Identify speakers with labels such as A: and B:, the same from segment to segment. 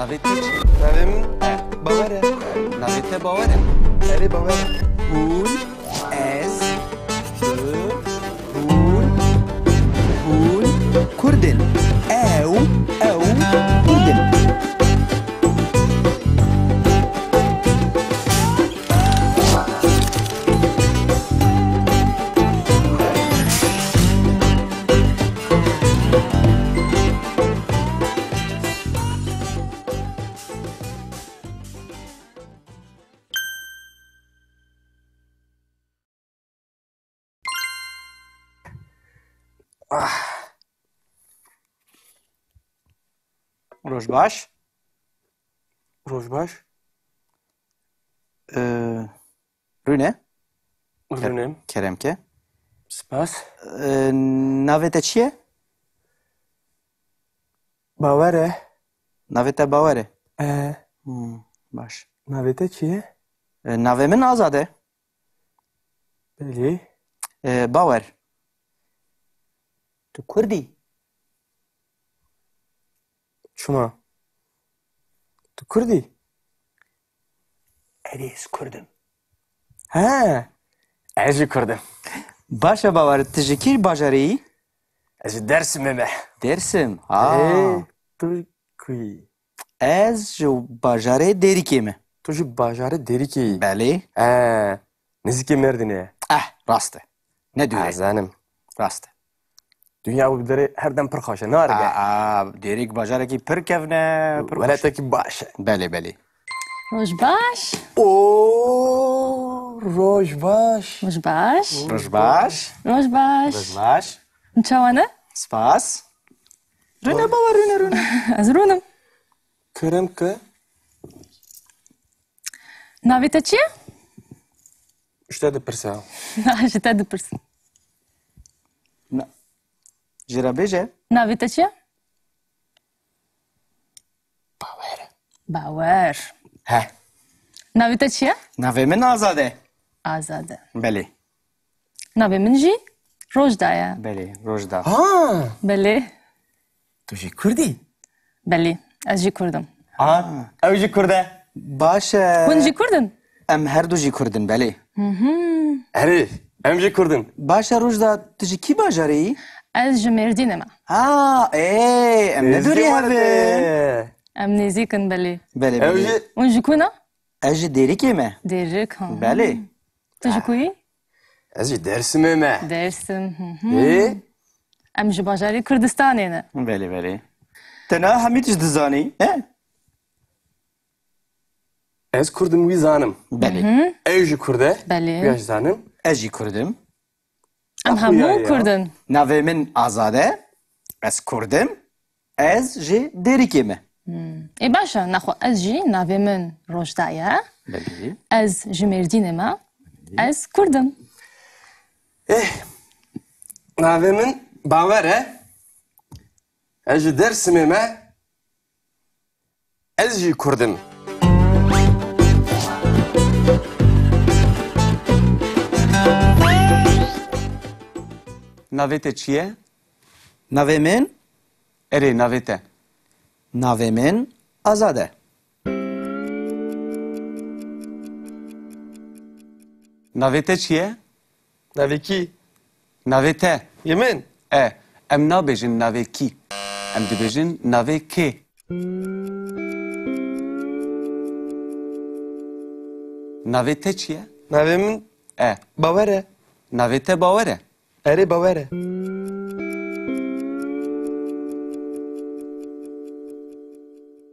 A: Navê te çi?
B: Navê min Bawer e.
A: Navê te bawer e?
B: Erê Bawer e.
A: Hûn, ez, tu, hûn, hûn, Kurdin. Ew, Kurdin. Roj baş.
B: Roj baş.
A: Rûne,
B: Rûnem.
A: keremke.
B: Spas.
A: Navê te çi ye?
B: Bawer e.
A: Navê te bawer e? Baş.
B: Navê te çi ye?
A: Navê min Azad e.
B: Belê.
A: Bawer. Tu Kurdî?
B: Çima. Tu Kurdî?
A: Erê ez Kurdim.
B: He. Ez jî Kurdim.
A: Baş e bawer, tu ji kî bajarê yî?
B: Ez ji Dêrsimê me.
A: Dêrsim.
B: Tu kî?
A: Ez ji bajarê Dêrikê me.
B: Tu ji bajarê Derîkê yî.
A: Belê.
B: He. Nizîkê Mêrdînê ye.
A: Rast e. Ne diyor?
B: Zanim.
A: Rast e.
B: Dünya bu derê her dem pir xweş e. Narige.
A: Dêrîk bajarekî pir kevne. Pir xweş.
B: Weletekî baş e.
A: Belê, belê.
C: Roj baş.
B: Roj baş.
C: Roj baş.
A: Roj baş.
C: Roj baş.
A: Roj baş.
C: Çawane?
A: Spas. Rûne bawer, rûne.
C: Ez rûnim.
B: Keremke.
C: Navê te çi ye?
B: İşte dipirse.
C: Ji te dipirsim.
A: Ji re bêje.
C: Navê te çi ye?
B: Bawer e.
C: Bawer.
A: He.
C: Navê te çi ye?
A: Navê min Azad e.
C: Azad e.
A: Belê.
C: Navê min jî Rojda ye.
A: Belê. Rojda.
B: Ha.
C: Belê.
B: Tu jî Kurdî?
C: Belê. Ez jî Kurdim.
B: Ew jî Kurd e.
A: Baş e.
C: Hûn jî Kurdin?
A: Em her du jî Kurdin, belê.
B: Erê. Em jî Kurdin.
A: Baş e Rojda, tu ji kî bajarê yî?
C: Ez ji Mêrdînê me.
A: Em ne durî hevê.
C: Em nêzîkin belê.
A: Belê,
B: Ew
A: belê.
B: jî
C: Hûn ji ku ne?
A: Ez ji Dêrikê me.
C: Dêrik.
A: Belê.
C: Tu ji ku yî?
B: ez jî Dêrsimê me.
C: Dêrsim.
B: Ê.
C: Em ji bajarê Kurdistanê ne.
A: Belê, belê. Te ne hemî tişt dizanî?
B: Ez Kurdim wî zanim.
A: Belê.
B: Ew jî Kurd e.
C: Belê.
B: Wî jî zanim.
A: Ez jî Kurdim.
C: Em
B: ya
C: hemû
B: ya.
C: Kurdin.
A: Navê min Azad e. Ez Kurdim. Ez ji Dêrikê me.
C: Ê baş e, nexwe ez jî navê min Rojda ye.
A: Belê.
C: Ez ji Mêrdînê me. Ez Kurdim.
B: Navê min Bawer e. Ez ji Dêrsimê me. Ez jî Kurdim.
A: Navê te çi ye? Navê min?
B: Erê navê te.
A: Navê min Azad e.
B: Navê te çi ye? Navê kî?
A: Navê te.
B: Yemin.
A: Em nabêjin navê kî. Em dibêjin navê kê. Navê te çi ye?
B: Navê min Bawer e.
A: Navê te bawer e.
B: Erê Bawer e.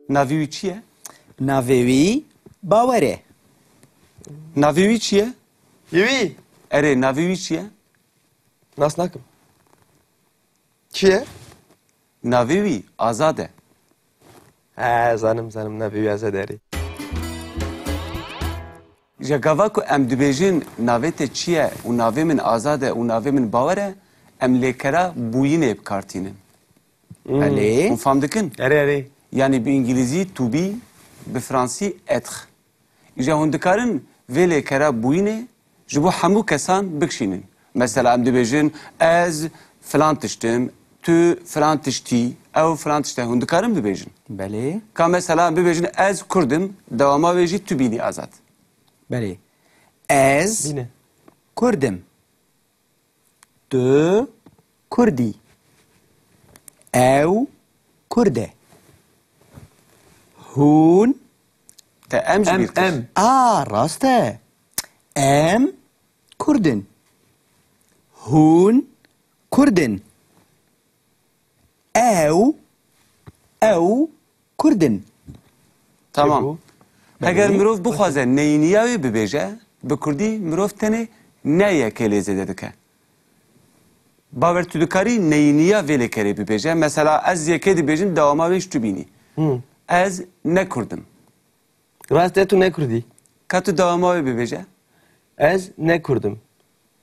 A: Navê wî çi ye? Navê wî bawer e. Navê wî çi ye?
B: Yewî.
A: Erê navê wî çi ye?
B: Nas nakim. Çi ye?
A: Navê wî Azad e.
B: Zanim navê wî ez e derê.
A: Ji gava ku em dibêjin navê te çi ye û navê min Azad e û navê min bawer e, em lêkera bûyînê bikartînin. Belê. Hûn fam dikin?
B: Erê.
A: Yani bi İngilîzî to be, bi Fransî être. İja hûn dikarin vê lêkera bûyînê ji bo hemû kesan bikişînin. Mesela em dibêjin ez filan tiştim, tu filan tiştî, ew filan tiştê hûn dikarin bibêjin.
B: بله
A: Ka mesela bibêjin ez Kurdim, dewama wê jî tu bînî azad.
B: بله از
D: Bine.
B: کردم تو کردی او کرده هون
A: Te em jî bîr kir.
B: راسته ام کردن هون کردن او کردن
A: Tamam. Eger mirov bixwaze neyîniya wê bibêje, bi Kurdî mirov tenê neyekê lêzê dike. Bawer tu dikarî neyîniya vê lêkerê bibêje. Mesela ez yekê dibêjim, dewama wê jî tu bînî. Ez ne Kurdim.
D: Rast tu ne Kurdî?
A: Ka tu dewama wê bibêje?
D: Ez ne Kurdim.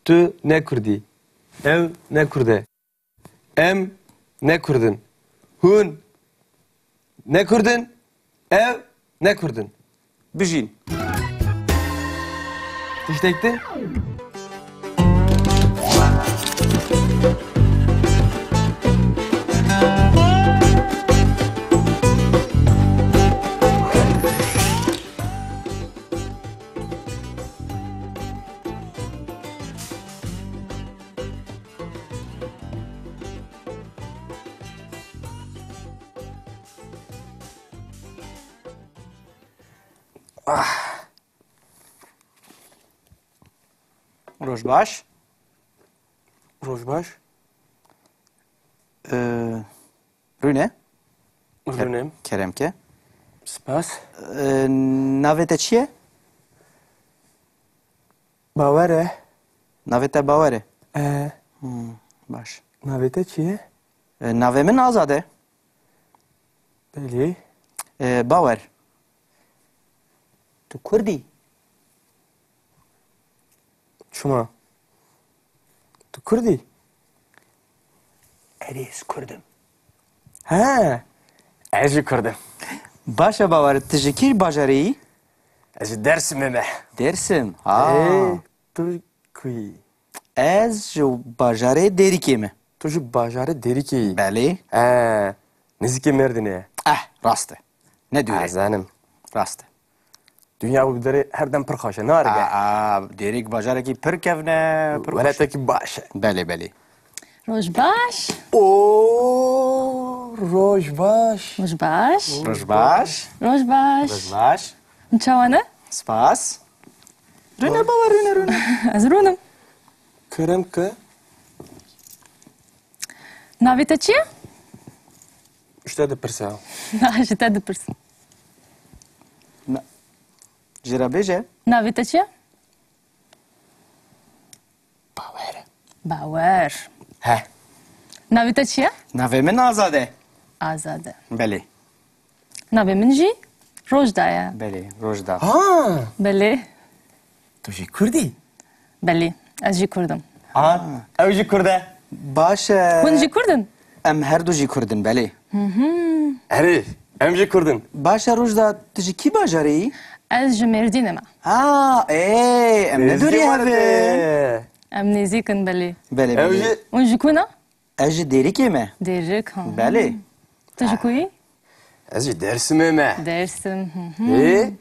D: Tu ne Kurdî. Ev ne Kurde. Em ne Kurdun. Hun ne Kurdun. Ev ne Kurdun.
A: Bijîn.
D: Tiştekti?
B: روش باش
D: Rojbaş.
B: رونه
D: Rünem.
B: کرم که
D: Spas.
B: ناویت چیه؟
D: Bavare.
B: ناویت باوره باش
D: Navete çiye?
B: ناوی من آزاده
D: Beli.
B: باور تو کردی
D: Çuma. Tu Kurdî?
B: اریز کردم
D: He. Ez jî Kurdim.
B: باشه باور تجکی باجری
D: Ez jî Dersim'e me.
B: درسم
D: Tu kuy.
B: از جو باجره دری کیمه
D: Tu jî bajarê Derikeyî.
B: بله
D: He. Nizikê Merdin'e.
B: راسته نه دوره
D: Zanim.
B: راسته
D: Dünya bu derê her dem pir xweş e. Narige.
B: دیریک باجره کی پر کفنه پر
D: Weletekî baş e.
B: بله بله
C: روش باش
D: Oo, Rojbaş.
C: روش باش
B: روش باش
C: روش باش
B: روش باش
C: نچاوانه
B: سپاس رونه باور رونه
C: از رونم
D: Kerem ki
C: ناویت چیه؟
D: işte de pirsa.
C: نه جتا دپرس
B: جرا بیجه
C: ناویت چیه؟
B: باوره
C: باور
D: He.
C: ناویت چیه؟
B: نوی من آزاده
C: آزاده
B: بله
C: ناوی من جی روژدایه
B: بله روجدا
D: Ha.
C: بله
D: Tu jî Kurdî?
C: بله از جی کردم
D: Ha. Ew jî Kurd e.
B: باشه
C: هون جی کردن
B: ام هر دو جی کردن بله
D: Herî. Em jî Kurdin.
B: باشه روجدا تجی کی باجری
C: از جی مردینه
B: ام ندوری هفه
C: ام نزیکن بله
B: بله
D: Ew
B: بله
D: jî
C: اون جی کنه؟
B: اجی دیری کیمه
C: دیرک ها
B: بله
C: تو جی کویی؟
D: ez jî Dersim'e me.
C: درسم
D: Ê.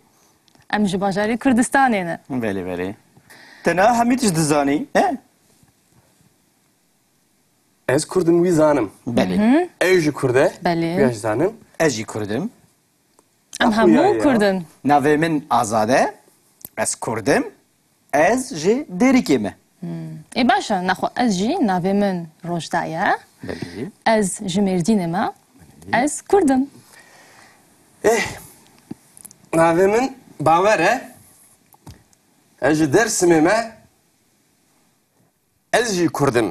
C: ام جی باجاری کردستانه نه
B: بله بله تنا همی تج دزانی
D: Ez Kurdum wî zanim.
B: بله
D: Ew jî Kurd e.
C: بله
D: Wî ez zanim.
B: اجی کردم
C: ام همو
D: ya.
C: کردن
B: نوی من آزاده از کردم از جی دیری کیمه
C: ای باشه نخو از جی ناوی من روژدایه
B: بله
C: از جی مردینه ما از کردم
D: Navê min Bawer e. Ez ji Dersimê me. Ez jî Kurdim.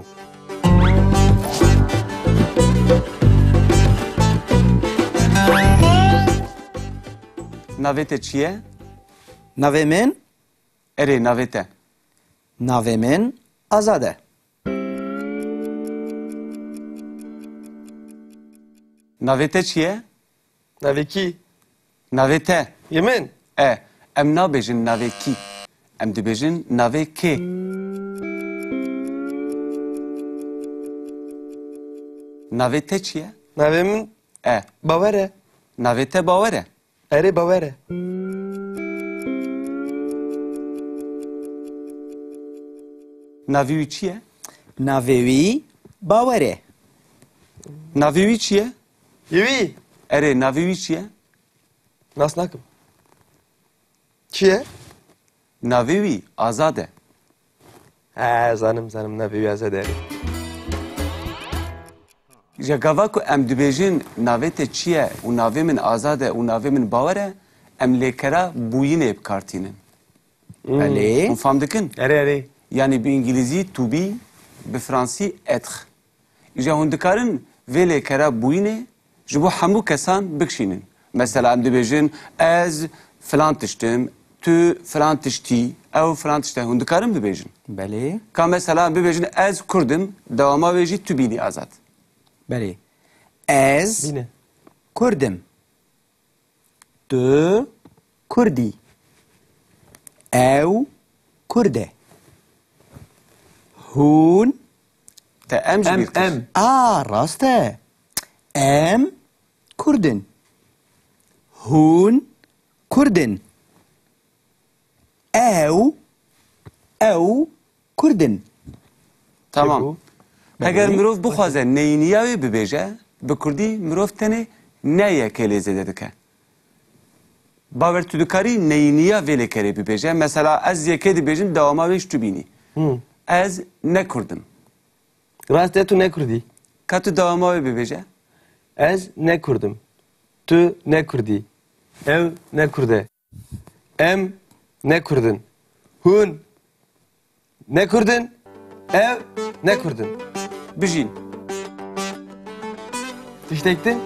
A: Navê te çi ye?
B: نوی من
A: Erê navê te.
B: نوی من آزاده
A: Navê te çi ye?
D: Navê kî?
A: Navê te.
D: Yemin.
A: Em nabêjin navê kî. Em dibêjin navê kê. Navê te çi ye?
D: Navê min
A: E.
D: Bawer e.
A: Navê te bawer e?
D: Erê Bawer e.
A: Navê wî çi ye?
B: Navê wî Bawer e.
A: Navê wî çi ye?
D: Yewî.
A: Erê navê wî çi ye?
D: Nas nakim. Çi ye?
A: Navê wî Azad e.
D: He zanim navê wî ez ederî.
A: Ji gava ku em dibêjin navê te çi ye û navê min Azad e û navê min bawer e, em lêkera bûyînê bikartînin.
B: Belê.
A: Hûn fam dikin?
D: Erê.
A: Yani bi İngilîzî to be, bi Fransî être. Îja hûn dikarin vê lêkera bûyînê ji bo hemû kesan bikişînin. Mesela em dibêjin ez filan tiştim, tu filan tiştî, ew filan tişte. Hûn dikarin bibêjin.
B: Belê.
A: Ka mesela em bibêjin ez Kurdim, dewama wê jî tu bînî Azad.
B: Belê. Ez
D: Bîne.
B: Kurdim. Tu Kurdî. Ew Kurd e. Hûn
A: Te em ji bîr kir.
D: Em.
B: rast e. Em Kurdin. Hûn Kurdin. Ew Kurdin.
A: Tamam.
D: Bu.
A: Eger mirov bixwaze neyîniya wê bibêje, bi Kurdî mirov tenê neyekê lêzê dike. Bawer tu dikarî neyîniya vê lêkerê bibêje. Mesela ez yekê dibêjim dewama wê ji tu bînî. Ez ne Kurdim.
D: Rast e tu ne Kurdî.
A: Ka tu dewama wê bibêje?
D: Ez ne Kurdim. Tu ne Kurdî. Ew ne Kurd e. Em ne Kurdin. Hûn ne Kurdin. Ew ne Kurdin.
A: Bijîn.
D: Tiştektin?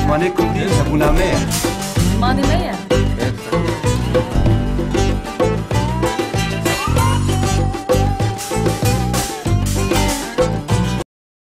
A: Manê Kurdî hebûname ye.
C: Mane me ye?